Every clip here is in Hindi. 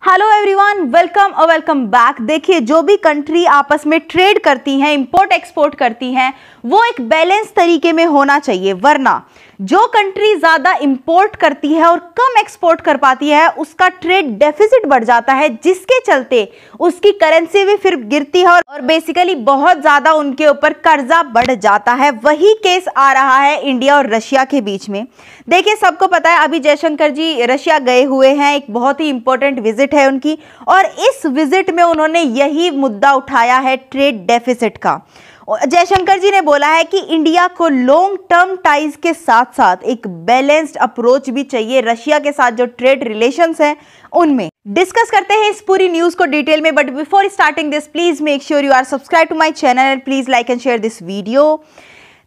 हेलो एवरीवन, वेलकम और वेलकम बैक। देखिए, जो भी कंट्री आपस में ट्रेड करती हैं, इंपोर्ट एक्सपोर्ट करती हैं, वो एक बैलेंस तरीके में होना चाहिए, वरना जो कंट्री ज्यादा इंपोर्ट करती है और कम एक्सपोर्ट कर पाती है, उसका ट्रेड डेफिसिट बढ़ जाता है, जिसके चलते उसकी करेंसी भी फिर गिरती है और बेसिकली बहुत ज्यादा उनके ऊपर कर्जा बढ़ जाता है। वही केस आ रहा है इंडिया और रशिया के बीच में। देखिए, सबको पता है अभी जयशंकर जी रशिया गए हुए हैं, एक बहुत ही इंपॉर्टेंट विजिट है उनकी, और इस विजिट में उन्होंने यही मुद्दा उठाया है ट्रेड डेफिसिट का। जयशंकर जी ने बोला है कि इंडिया को लॉन्ग टर्म टाइज के साथ साथ एक बैलेंस्ड अप्रोच भी चाहिए रशिया के साथ, जो ट्रेड रिलेशंस हैं उनमें। डिस्कस करते हैं इस पूरी न्यूज को डिटेल में, but before starting this please make sure you are subscribe to my channel and please like and share this video.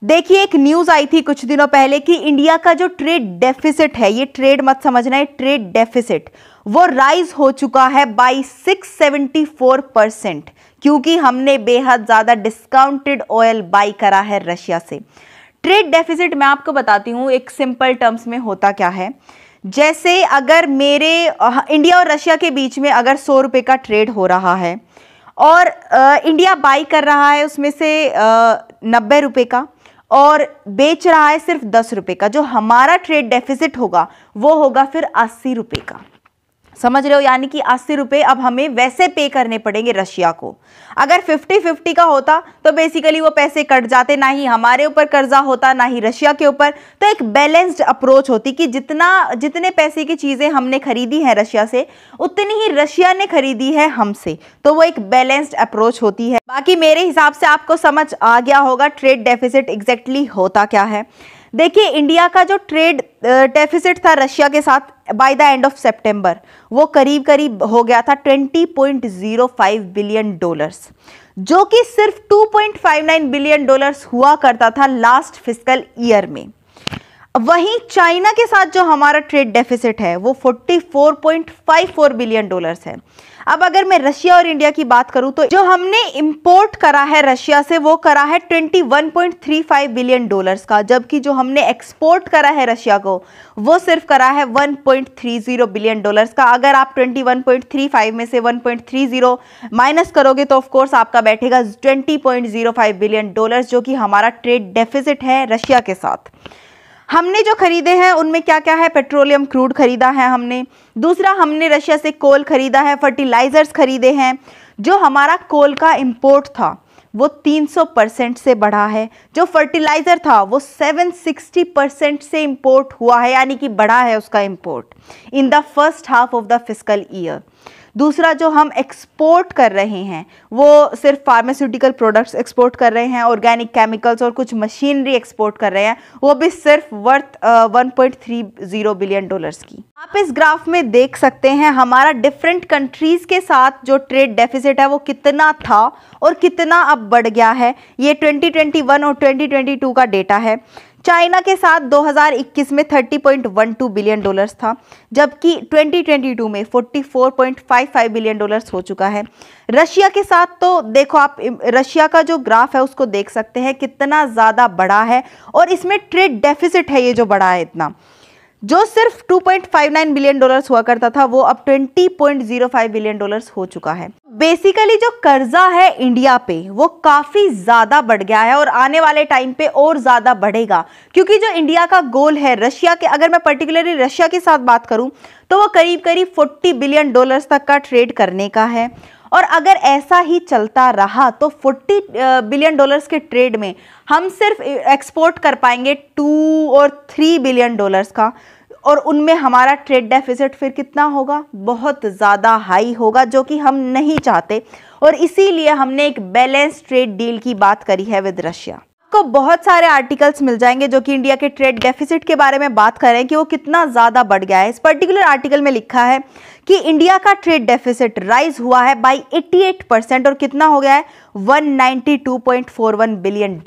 देखिए, एक न्यूज आई थी कुछ दिनों पहले कि इंडिया का जो ट्रेड डेफिसिट है, ये ट्रेड मत समझना है, ट्रेड डेफिसिट वो राइज हो चुका है बाई 674%, क्योंकि हमने बेहद ज्यादा डिस्काउंटेड ऑयल बाई करा है रशिया से। ट्रेड डेफिसिट मैं आपको बताती हूँ एक सिंपल टर्म्स में होता क्या है। जैसे अगर मेरे इंडिया और रशिया के बीच में अगर 100 रुपये का ट्रेड हो रहा है और इंडिया बाई कर रहा है उसमें से 90 रुपये का और बेच रहा है सिर्फ 10 रुपये का, जो हमारा ट्रेड डेफिसिट होगा वो होगा फिर 80 रुपये का। समझ रहे हो? यानी कि 80 रुपये अब हमें वैसे पे करने पड़ेंगे रशिया को। अगर 50-50 का होता तो बेसिकली वो पैसे कट जाते, ना ही हमारे ऊपर कर्जा होता ना ही रशिया के ऊपर। तो एक बैलेंस्ड अप्रोच होती कि जितने पैसे की चीज़ें हमने खरीदी हैं रशिया से, उतनी ही रशिया ने खरीदी है हमसे, तो वो एक बैलेंस्ड अप्रोच होती है। बाकी मेरे हिसाब से आपको समझ आ गया होगा ट्रेड डेफिसिट एग्जैक्टली होता क्या है। देखिए, इंडिया का जो ट्रेड डेफिसिट था रशिया के साथ बाय द एंड ऑफ सितंबर, वो करीब करीब हो गया था $20.05 बिलियन, जो कि सिर्फ $2.59 बिलियन हुआ करता था लास्ट फिस्कल ईयर में। वहीं चाइना के साथ जो हमारा ट्रेड डेफिसिट है वो $44.54 बिलियन है। अब अगर मैं रशिया और इंडिया की बात करूं तो जो हमने इंपोर्ट करा है रशिया से वो करा है $21.35 बिलियन का, जबकि जो हमने एक्सपोर्ट करा है रशिया को वो सिर्फ करा है $1.30 बिलियन का। अगर आप 21.35 में से 1.30 माइनस करोगे तो ऑफकोर्स आपका बैठेगा $20.05 बिलियन, जो कि हमारा ट्रेड डेफिसिट है रशिया के साथ। हमने जो खरीदे हैं उनमें क्या क्या है? पेट्रोलियम क्रूड खरीदा है हमने, दूसरा हमने रशिया से कोल खरीदा है, फर्टिलाइजर्स खरीदे हैं। जो हमारा कोल का इंपोर्ट था वो 300% से बढ़ा है, जो फर्टिलाइजर था वो 760% से इंपोर्ट हुआ है, यानी कि बढ़ा है उसका import in the first half of the fiscal year. दूसरा, जो हम एक्सपोर्ट कर रहे हैं वो सिर्फ फार्मास्यूटिकल प्रोडक्ट्स एक्सपोर्ट कर रहे हैं, ऑर्गेनिक केमिकल्स और कुछ मशीनरी एक्सपोर्ट कर रहे हैं, वो भी सिर्फ वर्थ $1.30 बिलियन की। आप इस ग्राफ में देख सकते हैं हमारा डिफरेंट कंट्रीज के साथ जो ट्रेड डेफिसिट है वो कितना था और कितना अब बढ़ गया है। ये 2021 और 2022 का डेटा है। चाइना के साथ 2021 में $30.12 बिलियन था, जबकि 2022 में $44.55 बिलियन हो चुका है। रशिया के साथ तो देखो, आप रशिया का जो ग्राफ है उसको देख सकते हैं कितना ज़्यादा बड़ा है, और इसमें ट्रेड डेफिसिट है ये जो बड़ा है इतना, जो सिर्फ $2.59 बिलियन हुआ करता था वो अब $20.05 बिलियन हो चुका है। बेसिकली जो कर्जा है इंडिया पे वो काफी ज्यादा बढ़ गया है और आने वाले टाइम पे और ज्यादा बढ़ेगा, क्योंकि जो इंडिया का गोल है रशिया के, अगर मैं पर्टिकुलरली रशिया के साथ बात करूं तो वो करीब करीब $40 बिलियन तक का ट्रेड करने का है। और अगर ऐसा ही चलता रहा तो $40 बिलियन के ट्रेड में हम सिर्फ एक्सपोर्ट कर पाएंगे 2 और 3 बिलियन का, और उनमें हमारा ट्रेड डेफिसिट फिर कितना होगा? बहुत ज़्यादा हाई होगा, जो कि हम नहीं चाहते, और इसीलिए हमने एक बैलेंस ट्रेड डील की बात करी है विद रशिया। आपको बहुत सारे आर्टिकल्स मिल जाएंगे जो कि इंडिया के ट्रेड डेफिसिट के बारे में बात कर रहे हैं कि वो कितना ज़्यादा बढ़ गया है। इस पर्टिकुलर आर्टिकल में लिखा है कि इंडिया का ट्रेड डेफिसिट राइज हुआ है बाई 88% और कितना हो गया है? $192.41 बिलियन।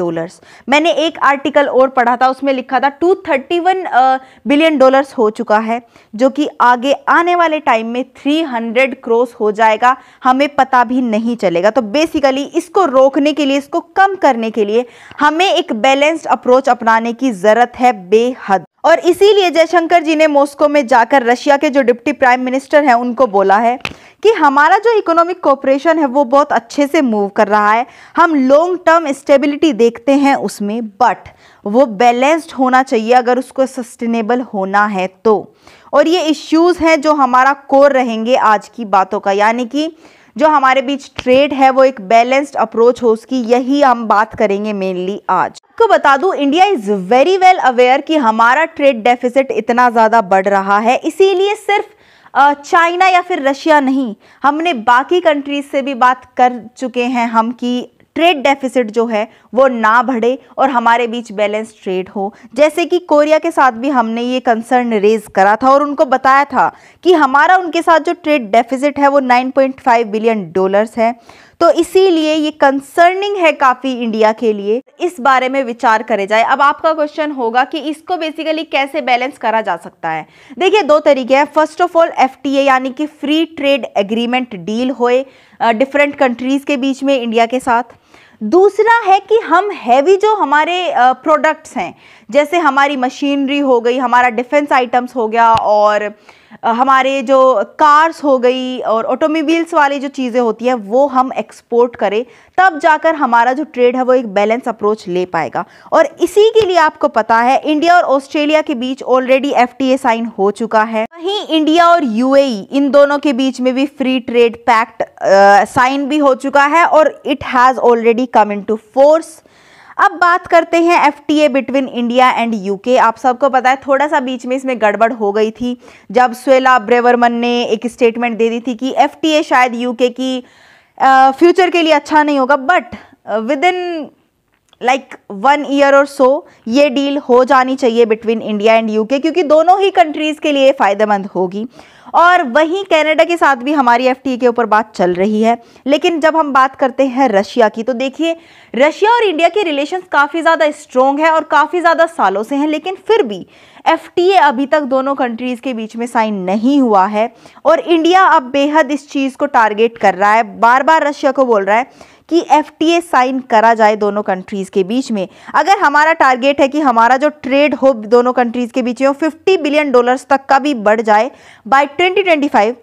मैंने एक आर्टिकल और पढ़ा था, उसमें लिखा था $231 बिलियन हो चुका है, जो कि आगे आने वाले टाइम में 300 क्रॉस हो जाएगा, हमें पता भी नहीं चलेगा। तो बेसिकली इसको रोकने के लिए, इसको कम करने के लिए हमें एक बैलेंस्ड अप्रोच अपनाने की जरूरत है बेहद। और इसीलिए जयशंकर जी ने मॉस्को में जाकर रशिया के जो डिप्टी प्राइम मिनिस्टर हैं उनको बोला है कि हमारा जो इकोनॉमिक कोऑपरेशन है वो बहुत अच्छे से मूव कर रहा है, हम लॉन्ग टर्म स्टेबिलिटी देखते हैं उसमें, बट वो बैलेंस्ड होना चाहिए अगर उसको सस्टेनेबल होना है तो। और ये इश्यूज़ हैं जो हमारा कोर रहेंगे आज की बातों का, यानी कि जो हमारे बीच ट्रेड है वो एक बैलेंस्ड अप्रोच हो उसकी, यही हम बात करेंगे मेनली आज। आपको बता दूं, India is very well aware कि हमारा ट्रेड डेफिसिट इतना ज़्यादा बढ़ रहा है, इसीलिए सिर्फ चाइना या फिर रशिया नहीं, हमने बाकी कंट्रीज से भी बात कर चुके हैं हम कि ट्रेड डेफिसिट जो है वो ना बढ़े और हमारे बीच बैलेंस ट्रेड हो। जैसे कि कोरिया के साथ भी हमने ये कंसर्न रेज करा था और उनको बताया था कि हमारा उनके साथ जो ट्रेड डेफिसिट है वो 9.5 बिलियन डॉलर्स है, तो इसीलिए ये कंसर्निंग है काफ़ी इंडिया के लिए, इस बारे में विचार करे जाए। अब आपका क्वेश्चन होगा कि इसको बेसिकली कैसे बैलेंस करा जा सकता है। देखिए, दो तरीके हैं। फर्स्ट ऑफ ऑल FTA यानी कि फ्री ट्रेड एग्रीमेंट डील होए डिफरेंट कंट्रीज़ के बीच में इंडिया के साथ। दूसरा है कि हम हैवी जो हमारे प्रोडक्ट्स हैं, जैसे हमारी मशीनरी हो गई, हमारा डिफेंस आइटम्स हो गया और हमारे जो कार्स हो गई और ऑटोमोबाइल्स वाली जो चीज़ें होती हैं वो हम एक्सपोर्ट करें, तब जाकर हमारा जो ट्रेड है वो एक बैलेंस अप्रोच ले पाएगा। और इसी के लिए आपको पता है इंडिया और ऑस्ट्रेलिया के बीच ऑलरेडी FTA साइन हो चुका है। वहीं इंडिया और UAE इन दोनों के बीच में भी फ्री ट्रेड पैक्ट साइन भी हो चुका है और it has already come into force. अब बात करते हैं FTA between India and UK। आप सबको पता है थोड़ा सा बीच में इसमें गड़बड़ हो गई थी जब सुएला ब्रेवरमन ने एक स्टेटमेंट दे दी थी कि FTA शायद UK की फ्यूचर के लिए अच्छा नहीं होगा, but with in like 1 year और सो ये डील हो जानी चाहिए बिटवीन इंडिया एंड UK, क्योंकि दोनों ही कंट्रीज़ के लिए फ़ायदेमंद होगी। और वहीं कनाडा के साथ भी हमारी FTA के ऊपर बात चल रही है। लेकिन जब हम बात करते हैं रशिया की, तो देखिए रशिया और इंडिया के रिलेशंस काफ़ी ज़्यादा स्ट्रॉन्ग है और काफ़ी ज़्यादा सालों से हैं, लेकिन फिर भी FTA अभी तक दोनों कंट्रीज़ के बीच में साइन नहीं हुआ है और इंडिया अब बेहद इस चीज़ को टारगेट कर रहा है, बार बार रशिया को बोल रहा है कि FTA साइन करा जाए दोनों कंट्रीज़ के बीच में। अगर हमारा टारगेट है कि हमारा जो ट्रेड हो दोनों कंट्रीज़ के बीच में $50 बिलियन तक का भी बढ़ जाए बाय 2025,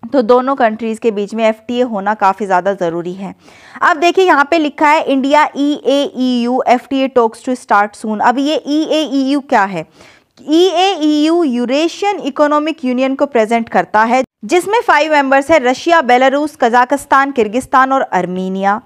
तो दोनों कंट्रीज़ के बीच में FTA होना काफ़ी ज़्यादा ज़रूरी है। अब देखिए यहाँ पे लिखा है India EAEU FTA talks to start soon. अब ये EAEU क्या है? EAEU यूरेशियन इकोनॉमिक यूनियन को प्रेजेंट करता है, जिसमें 5 मेंबर्स है रशिया, बेलारूस, कजाकिस्तान, किर्गिस्तान और आर्मीनिया।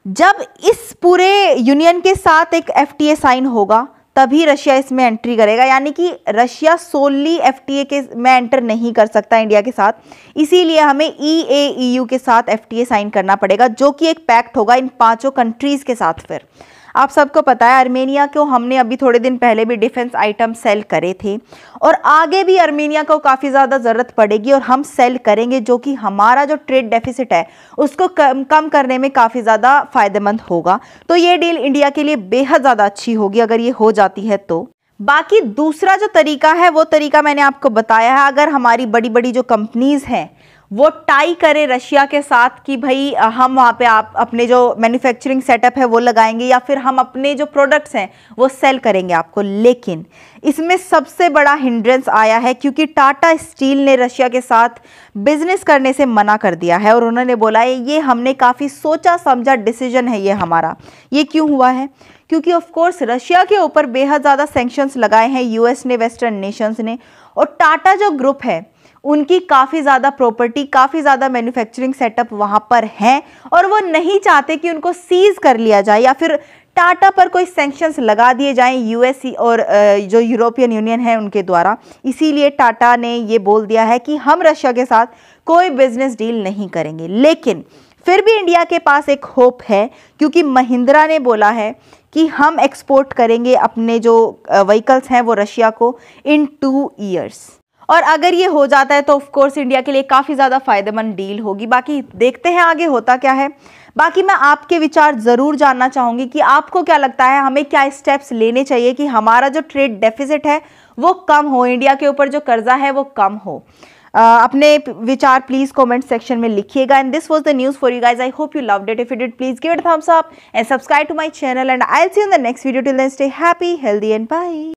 जब इस पूरे यूनियन के साथ एक FTA साइन होगा तभी रशिया इसमें एंट्री करेगा, यानी कि रशिया सोली FTA के में एंटर नहीं कर सकता इंडिया के साथ। इसीलिए हमें EAEU के साथ FTA साइन करना पड़ेगा, जो कि एक पैक्ट होगा इन 5 कंट्रीज़ के साथ। फिर आप सबको पता है आर्मेनिया को हमने अभी थोड़े दिन पहले भी डिफेंस आइटम सेल करे थे और आगे भी आर्मेनिया को काफ़ी ज़्यादा ज़रूरत पड़ेगी और हम सेल करेंगे, जो कि हमारा जो ट्रेड डेफिसिट है उसको कम करने में काफ़ी ज़्यादा फ़ायदेमंद होगा। तो ये डील इंडिया के लिए बेहद ज़्यादा अच्छी होगी अगर ये हो जाती है तो। बाकी दूसरा जो तरीका है वो तरीका मैंने आपको बताया है। अगर हमारी बड़ी बड़ी जो कंपनीज़ हैं वो टाई करे रशिया के साथ कि भाई हम वहाँ पे आप अपने जो मैन्युफैक्चरिंग सेटअप है वो लगाएंगे या फिर हम अपने जो प्रोडक्ट्स हैं वो सेल करेंगे आपको, लेकिन इसमें सबसे बड़ा हिंड्रेंस आया है क्योंकि टाटा स्टील ने रशिया के साथ बिजनेस करने से मना कर दिया है और उन्होंने बोला है ये हमने काफ़ी सोचा समझा डिसीजन है ये हमारा। ये क्यों हुआ है? क्योंकि ऑफ कोर्स रशिया के ऊपर बेहद ज़्यादा सैंक्शंस लगाए हैं US ने, वेस्टर्न नेशंस ने, और टाटा जो ग्रुप है उनकी काफ़ी ज़्यादा प्रॉपर्टी, काफ़ी ज़्यादा मैन्युफैक्चरिंग सेटअप वहाँ पर हैं और वो नहीं चाहते कि उनको सीज कर लिया जाए या फिर टाटा पर कोई सैंक्शंस लगा दिए जाएं US और जो यूरोपियन यूनियन है उनके द्वारा। इसीलिए टाटा ने ये बोल दिया है कि हम रशिया के साथ कोई बिजनेस डील नहीं करेंगे। लेकिन फिर भी इंडिया के पास एक होप है क्योंकि महिंद्रा ने बोला है कि हम एक्सपोर्ट करेंगे अपने जो व्हीकल्स हैं वो रशिया को इन 2 ईयर्स। और अगर ये हो जाता है तो ऑफ कोर्स इंडिया के लिए काफ़ी ज़्यादा फ़ायदेमंद डील होगी। बाकी देखते हैं आगे होता क्या है। बाकी मैं आपके विचार ज़रूर जानना चाहूँगी कि आपको क्या लगता है हमें क्या स्टेप्स लेने चाहिए कि हमारा जो ट्रेड डेफिसिट है वो कम हो, इंडिया के ऊपर जो कर्जा है वो कम हो। अपने विचार प्लीज़ कमेंट सेक्शन में लिखिएगा। And this was the news for you guys. I hope you loved it. If you did please give it a thumbs up and subscribe to my channel and I will see you in the next video. Till then stay happy, healthy and bye.